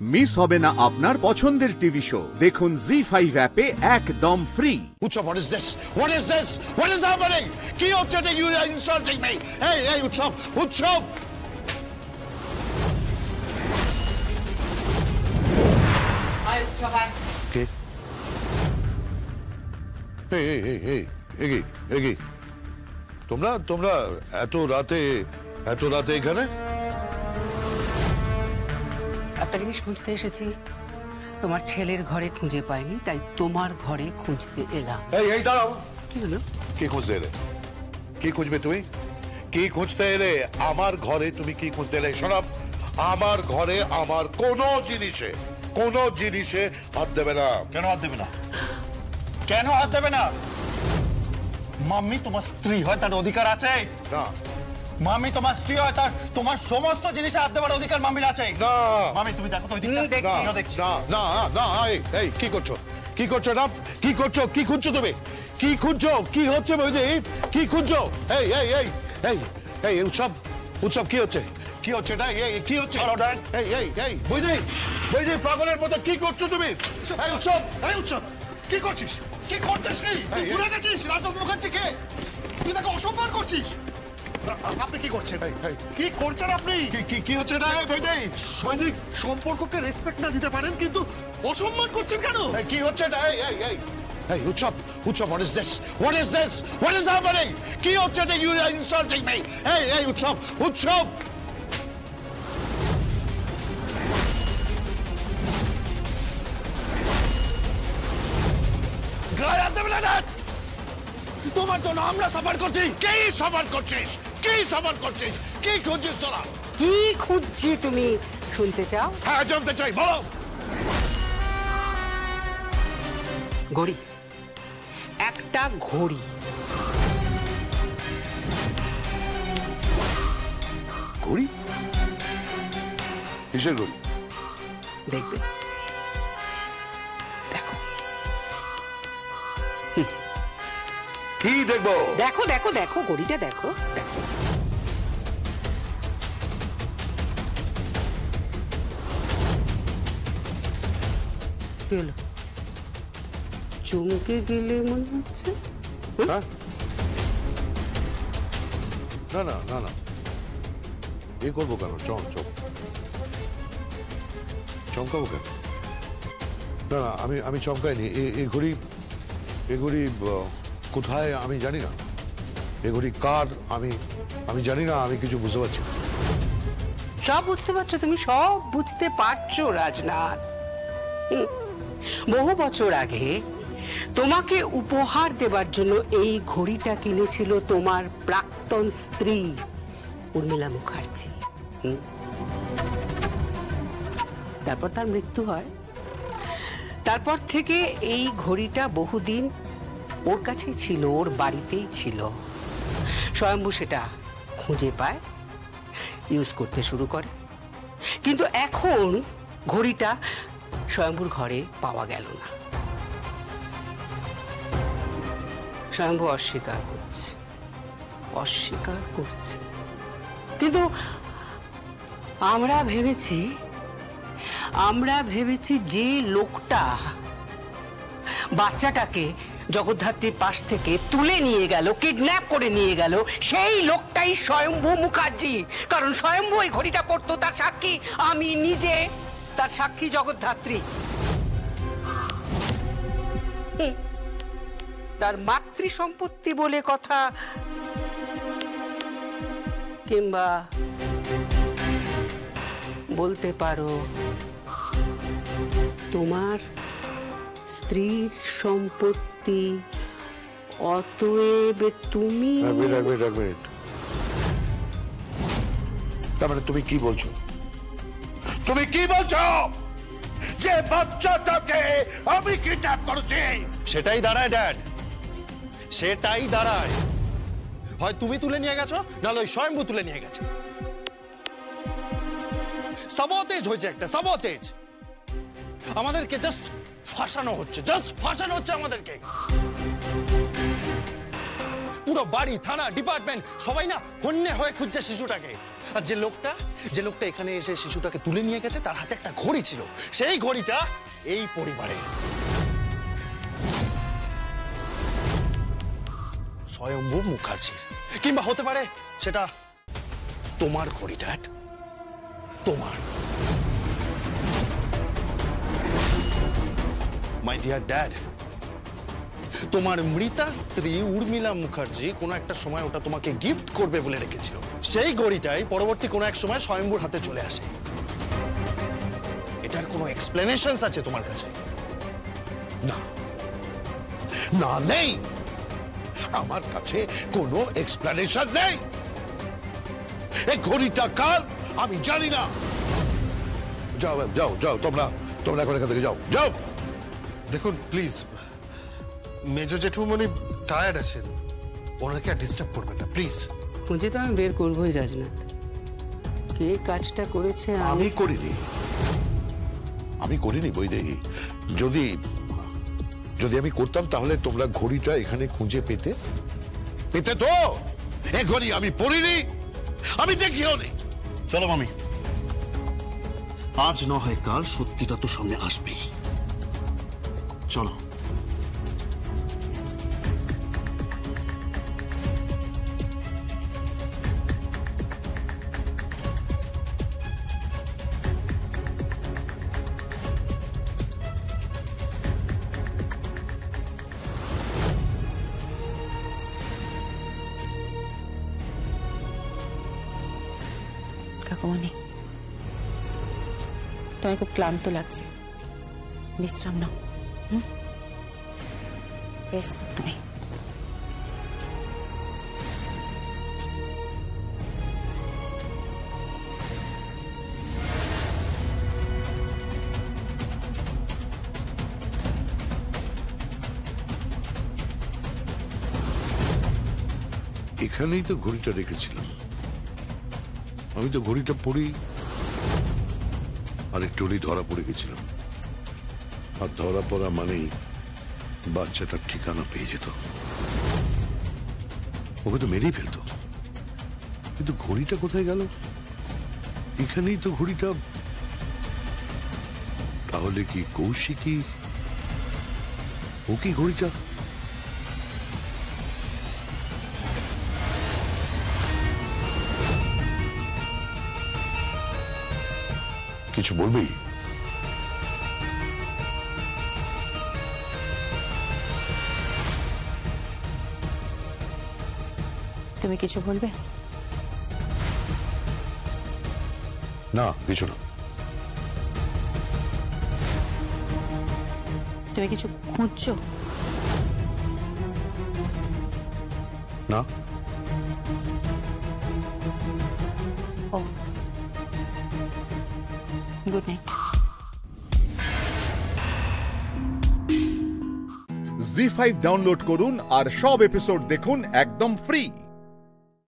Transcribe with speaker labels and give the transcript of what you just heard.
Speaker 1: Miss হবে না আপনার পছন্দের টিভি শো দেখুন জি5 অ্যাপে একদম free.
Speaker 2: Utsav, what is this? What is this? What is happening? কি হচ্ছে that you are insulting me? Hey, Utsav, Utsav! K? Hey, eggy. তোমরা এত রাতে এখানে?
Speaker 3: একটা জিনিস খুঁজতে এসেছি, তোমার ছেলের ঘরে খুঁজে পাইনি, তাই তোমার ঘরে খুঁজতে এলাম।
Speaker 2: এই দাঁড়াও।
Speaker 3: কি হলো?
Speaker 2: কি খুঁজতে এলে? কি খুঁজবে তুমি? কি খুঁজতে এলে? আমার ঘরে তুমি কি খুঁজতে এলে? শোনো, আমার ঘরে আমার কোনো জিনিসে হাত দেবে না।
Speaker 4: কেন হাত দেবে না? কেন হাত দেবে না? মাম্মি তোমার স্ত্রী হয়, তার অধিকার আছে
Speaker 2: না।
Speaker 4: মাম্মি তোমার স্ত্রী হয়, তার তোমার সমস্ত জিনিসে হাত দেওয়ার অধিকার মাম্মির আছে
Speaker 2: না।
Speaker 4: মাম্মি তুমি দেখো তো
Speaker 3: দেখছি।
Speaker 2: না, এই কি করছো? কি করছো না? কি করছো? কি খুঁজছো তুমি? কি খুঁজছো? কি হচ্ছে বৌদি? কি খুঁজছো? এই উৎসব কি হচ্ছে? কি হচ্ছে এটা? কি হচ্ছে? এই বৌদি পাগলের মতো কি করছো তুমি? এই উৎসব কি করছিস? কি করছিস? কি ভুলে গেছিস রাজত মুখার্জি কে? তুই তাকে অসম্মান করছিস। আপনি কি করছেন? কি করছেন আপনি? কি হচ্ছে না বৌদি? সামাজিক সম্পর্ককে রেসপেক্ট না দিতে পারেন, কিন্তু অসম্মান করছেন কেন? কি হচ্ছে না? Hey, Utsav, what is this? What is this? What is happening? কি হচ্ছে that you are insulting me? Hey, Utsav! গায়ে হাত দেবে না! তোমার জন্য আমরা সাফার করছি। কি সাফার করছিস? কি খুঁজছিস তোরা?
Speaker 3: কি খুঁজছি তুমি শুনতে চাও?
Speaker 2: হ্যাঁ, জানতে চাই, বলো।
Speaker 3: ঘড়ি, একটা ঘড়ি।
Speaker 2: ঘড়ি? কিসের ঘড়ি?
Speaker 3: দেখবে, দেখো।
Speaker 2: কি দেখবো?
Speaker 3: দেখো ঘড়িটা দেখো। কি হলো? চমকে গেলে মনে হচ্ছে?
Speaker 2: হ্যাঁ? না, এ করবো কেন? চমকাবো কেন? না, আমি চমকাইনি। এই ঘড়ি কোথায় আমি জানি না। এ ঘড়ি কার আমি জানি না। আমি কিছু বুঝতে পারছি না।
Speaker 3: সব বুঝতে পারছো তুমি? সব বুঝতে পারছো রাজনাথ। বহু বছর আগে তোমাকে উপহার দেবার জন্য এই ঘড়িটা কিনেছিল তোমার প্রাক্তন স্ত্রী উর্মিলা মুখার্জি। তারপর তার মৃত্যু হয়। তারপর থেকে এই ঘড়িটা বহুদিন ওর কাছেই ছিল, ওর বাড়িতেই ছিল। স্বয়ম্ভু সেটা খুঁজে পায়, ইউজ করতে শুরু করে। কিন্তু এখন ঘড়িটা স্বয়ম্ভুর ঘরে পাওয়া গেল না। স্বয়ম্ভু অস্বীকার করছে। কিন্তু আমরা ভেবেছি যে লোকটা বাচ্চাটাকে জগদ্ধাত্রীর পাশ থেকে তুলে নিয়ে গেল, কিডন্যাপ করে নিয়ে গেল, সেই লোকটাই স্বয়ম্ভু মুখার্জি। কারণ স্বয়ম্ভু এই ঘড়িটা পড়তো, তার সাক্ষী আমি নিজে, তার সাক্ষী জগদ্ধাত্রী। তার মাতৃ সম্পত্তি বলে কথা, কিংবা বলতে পারো তোমার স্ত্রীর সম্পত্তি। অতএব তুমি
Speaker 2: তার মানে তুমি কি বলছো? যে বাচ্চাটাকে আমি কিডন্যাপ করেছি?
Speaker 4: সেটাই দাঁড়ায় ড্যাড, হয় তুমি তুলে নিয়ে গেছো, নাহলে ওই স্বয়ম্ভু তুলে নিয়ে গেছে। সাবটেজ হয়েছে, একটা সাবটেজ। আমাদেরকে জাস্ট ফাঁসানো হচ্ছে আমাদেরকে। পুরো বাড়ি, থানা, ডিপার্টমেন্ট সবাই না হন্যে হয়ে খুঁজছে শিশুটাকে। আর যে লোকটা এখানে এসে শিশুটাকে তুলে নিয়ে গেছে, তার হাতে একটা ঘড়ি ছিল। সেই ঘড়িটা এই পরিবারে স্বয়ম্ভু মুখার্জির, কিংবা হতে পারে সেটা তোমার ঘড়ি ড্যাড, তোমার। মাই ডিয়ার ড্যাড, তোমার মৃতা স্ত্রী উর্মিলা মুখার্জি কোনো একটা সময় ওটা তোমাকে গিফট করবে বলে রেখেছিল। সেই ঘড়িটাই পরবর্তী কোনো এক সময় স্বয়ম্ভুর হাতে চলে আসে। এটার কোনো এক্সপ্লেনেশনস আছে তোমার কাছে?
Speaker 2: না না, নেই, আমার কাছে কোনো এক্সপ্লেনেশন নেই। এই ঘড়িটা কার আমি জানি না। যাও যাও যাও, তোমরা এখন এখান থেকে যাও যাও।
Speaker 4: দেখুন প্লিজ, মেজর জেঠুমনি টায়ার্ড আছেন, ওনাকে আর ডিস্টার্ব করবেন না প্লিজ।
Speaker 3: খুঁজে তো আমি বের করবোই রাজনাথ, কে কাজটা করেছে।
Speaker 2: আমি করিনি বৈদেহী। যদি আমি করতাম তাহলে তোমরা ঘড়িটা এখানে খুঁজে পেতে তো। এ ঘড়ি আমি পরিনি, আমি দেখিও নি।
Speaker 4: চলো মামি, আজ না হয় কাল সত্যিটা তো সামনে আসবেই। চলো।
Speaker 5: কাকুমণি, তোমায় খুব ক্লান্ত লাগছে, বিশ্রাম নাও। রেস্ট তুমি।
Speaker 2: এখানেই তো ঘড়িটা রেখেছিলাম। আমি তো ঘড়িটা পড়ি আর একটু ধরা পড়ে গেছিলাম। আর ধরা পড়া মানেই বাচ্চাটার ঠিকানা পেয়ে যেত, ওকে তো মেরেই ফেলতো। কিন্তু ঘড়িটা কোথায় গেল? এখানেই তো ঘড়িটা। তাহলে কি কৌশিকী ও কি ঘড়িটা? কিছু বলবি?
Speaker 5: তুমি কিছু বলবে?
Speaker 2: না, কিছু না।
Speaker 5: তুমি কিছু খুঁজছো?
Speaker 2: না।
Speaker 5: ও, গুড নাইট।
Speaker 1: জি5 ডাউনলোড করুন আর সব এপিসোড দেখুন একদম ফ্রি।